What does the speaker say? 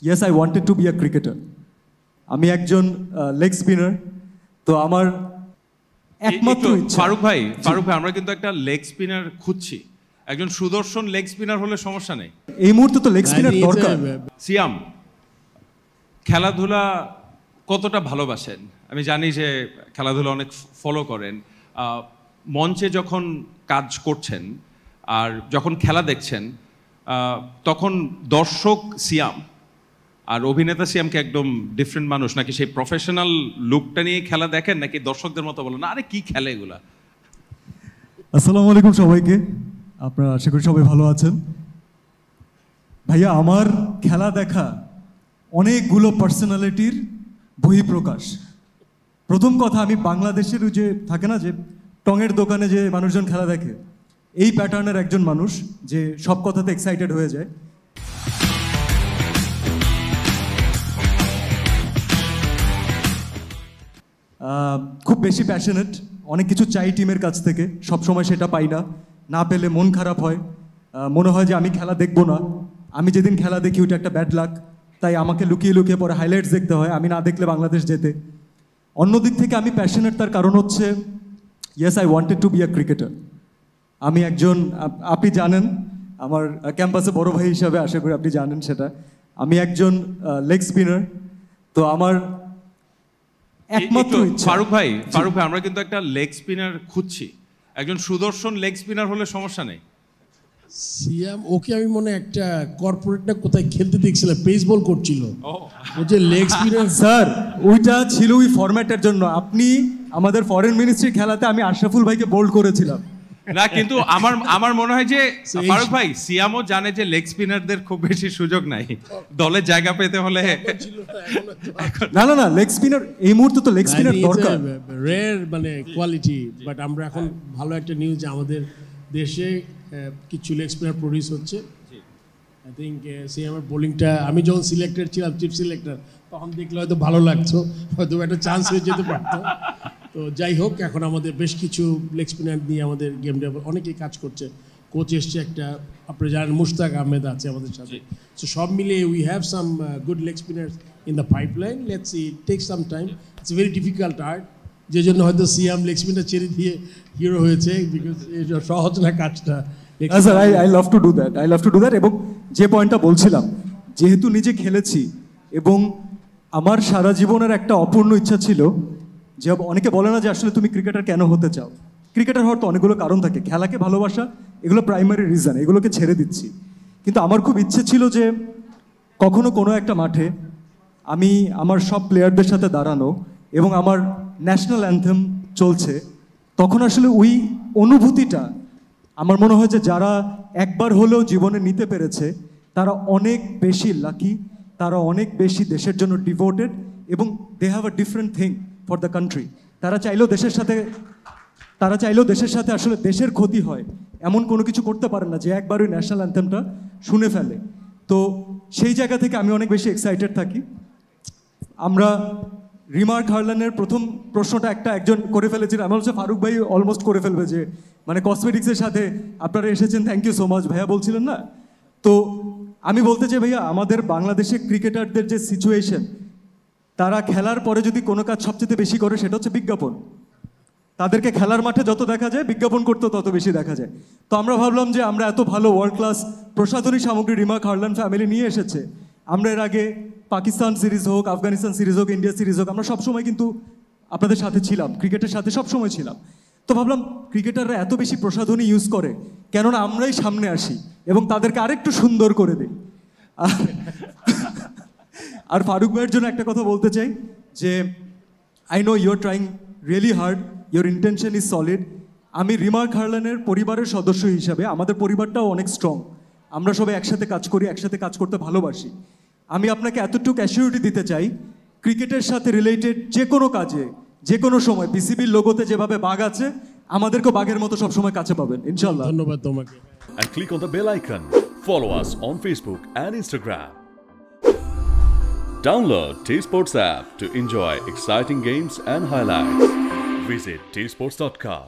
Yes, I wanted to be a cricketer. আমি একজন leg spinner. তো আমার একমাত্র ইচ্ছা। ফারুক ভাই আমরা কিন্তু একটা লেগ স্পিনার খুঁজছি। একজন সুদর্শন লেগ স্পিনার হলে সমস্যা নেই। এই মুহূর্তে তো লেগ স্পিনার দরকার। সিয়াম, খেলাধুলা কতটা ভালোবাসেন? আমি জানি যে খেলাধুলা অনেক ফলো করেন। মঞ্চে যখন কাজ করছেন আর যখন খেলা দেখছেন তখন দর্শক সিয়াম আর অভিনেতা সিয়ামকে একদম ডিফারেন্ট মানুষ, নাকি সেই প্রফেশনাল লুকটা নিয়ে খেলা দেখেন, নাকি দর্শকদের মতো বলেন আরে কি খেলে এগুলা? আসসালামু আলাইকুম সবাইকে, আপনারা আশা করি সবাই ভালো আছেন। ভাইয়া, আমার খেলা দেখা অনেকগুলো পার্সোনালিটির বহিঃপ্রকাশ। প্রথম কথা, আমি বাংলাদেশের যে থাকে না যে টঙের দোকানে যে মানুষজন খেলা দেখে, এই প্যাটার্নের একজন মানুষ যে সব কথাতে এক্সাইটেড হয়ে যায়। খুব বেশি প্যাশনেট, অনেক কিছু চাই টিমের কাছ থেকে, সবসময় সেটা পাই না, না পেলে মন খারাপ হয়, মনে হয় যে আমি খেলা দেখবো না। আমি যেদিন খেলা দেখি ওইটা একটা ব্যাড লাক, তাই আমাকে লুকিয়ে লুকিয়ে পরে হাইলাইটস দেখতে হয়, আমি না দেখলে বাংলাদেশ যেতে। অন্যদিক থেকে আমি প্যাশনেট, তার কারণ হচ্ছে yes, I wanted to be a cricketer. আমি একজন, আপনি জানেন আমার ক্যাম্পাসে বড় ভাই হিসাবে, আশা করি আপনি জানেন সেটা, আমি একজন লেগ স্পিনার। তো আমার একমাত্র ইচ্ছা। ফারুক ভাই আমরা কিন্তু একটা লেগ স্পিনার খুঁজছি। একজন সুদর্শন লেগ স্পিনার হলে সমস্যা নেই। সিয়াম, ওকে আমি মনে একটা কর্পোরেট না কোথায় খেলতে দেখছিলাম, বেসবল করছিল, ও যে লেগ স্পিনার। স্যার, ওইটা ছিল ওই ফরম্যাটের জন্য। আপনি আমাদের ফরেন মিনিস্ট্রি খেলাতে আমি আশরাফুল ভাইকে বোল্ড করেছিলাম না, কিন্তু আমার মনে হয় যে ফারুক ভাই, সিয়ামও জানে যে লেগ স্পিনারদের খুব বেশি সুযোগ নাই দলে জায়গা পেতে হলে। না, লেগ স্পিনার এই মুহূর্তে তো লেগ স্পিনার দরকার, রেয়ার মানে কোয়ালিটি। বাট আমরা এখন ভালো একটা নিউজ যে আমাদের দেশে কিছু লেগ স্পিনার প্রডিউস হচ্ছে। আই থিঙ্ক সিয়ামের বোলিংটা, আমি যখন সিলেক্টেড ছিলাম, চিফ সিলেক্টর, তখন দেখলে হয়তো ভালো লাগতো, হয়তো একটা চান্স হয়ে যেতে পারতো। তো যাই হোক, এখন আমাদের বেশ কিছু লেগ স্পিনার নিয়ে আমাদের গেম ডেভেলপ অনেকেই কাজ করছে। কোচ এসছে একটা, আপনি জানেন মুশতাক আহমেদ আছে আমাদের সাথে। সো সব মিলিয়ে we have some good leg spinners in the pipeline. Let's see, take some time, it's very difficult art, যে জন্য হয়তো সিয়াম লেগ স্পিনার ছেড়ে দিয়ে হিরো হয়েছে, বিকজ সহজ না কাজটা। I love to do that. এবং যে পয়েন্টটা বলছিলাম, যেহেতু নিজে খেলেছি এবং আমার সারা জীবনের একটা অপূর্ণ ইচ্ছা ছিল, যে অনেকে বলে না যে আসলে তুমি ক্রিকেটার কেন হতে চাও। ক্রিকেটার হওয়ার তো অনেকগুলো কারণ থাকে, খেলাকে ভালোবাসা এগুলো প্রাইমারি রিজন, এগুলোকে ছেড়ে দিচ্ছি। কিন্তু আমার খুব ইচ্ছে ছিল যে কখনো কোনো একটা মাঠে আমি আমার সব প্লেয়ারদের সাথে দাঁড়ানো, এবং আমার ন্যাশনাল অ্যান্থেম চলছে, তখন আসলে ওই অনুভূতিটা আমার মনে হয় যে যারা একবার হলেও জীবনে নিতে পেরেছে তারা অনেক বেশি লাকি, তারা অনেক বেশি দেশের জন্য ডিভোটেড, এবং they have a different thing for the country. তারা চাইলেও দেশের সাথে আসলে দেশের ক্ষতি হয় এমন কোনো কিছু করতে পারে না, যে একবার ওই ন্যাশনাল অ্যান্থেমটা শুনে ফেলে। তো সেই জায়গা থেকে আমি অনেক বেশি এক্সাইটেড থাকি। আমরা রিমার্ক হারলানের প্রথম প্রশ্নটা একজন করে ফেলেছিলেন, আমার হচ্ছে ফারুক ভাই অলমোস্ট করে ফেলবে, যে মানে কসমেটিক্সের সাথে আপনারা এসেছেন, থ্যাংক ইউ সো মাচ ভাইয়া বলছিলেন না। তো আমি বলতে চাই ভাইয়া, আমাদের বাংলাদেশে ক্রিকেটারদের যে সিচুয়েশন, তারা খেলার পরে যদি কোনো কাজ সবচেয়ে বেশি করে সেটা হচ্ছে বিজ্ঞাপন। তাদেরকে খেলার মাঠে যত দেখা যায়, বিজ্ঞাপন করতেও তত বেশি দেখা যায়। তো আমরা ভাবলাম যে আমরা এত ভালো ওয়ার্ল্ড ক্লাস প্রসাধনী সামগ্রী রিমার্ক হারলান ফ্যামিলি নিয়ে এসেছে। আমরা এর আগে পাকিস্তান সিরিজ হোক, আফগানিস্তান সিরিজ হোক, ইন্ডিয়া সিরিজ হোক, আমরা সবসময় কিন্তু আপনাদের সাথে ছিলাম, ক্রিকেটের সাথে সবসময় ছিলাম। তো ভাবলাম ক্রিকেটাররা এত বেশি প্রসাধনী ইউজ করে, কেননা আমরাই সামনে আসি এবং তাদেরকে আরেকটু সুন্দর করে দিই। আর ফারুক ভাইয়ের জন্য একটা কথা বলতে চাই, যে I know you are trying really hard, your intention is solid. আমি রিমার্ক হারলানের পরিবারের সদস্য হিসাবে, আমাদের পরিবারটাও অনেক স্ট্রং, আমরা সবাই একসাথে কাজ করি, একসাথে কাজ করতে ভালোবাসি। আমি আপনাকে এতটুকু অ্যাসিউরিটি দিতে চাই, ক্রিকেটের সাথে রিলেটেড যে কোনো কাজে, যে কোনো সময় বিসিবির লোগোতে যেভাবে বাঘ আছে, আমাদেরকেও বাঘের মতো সবসময় কাছে পাবেন ইনশাল্লাহ। ধন্যবাদ তোমাকে। And click on the bell icon. Follow us on Facebook and Instagram. Download T-Sports app to enjoy exciting games and highlights. Visit tsports.com.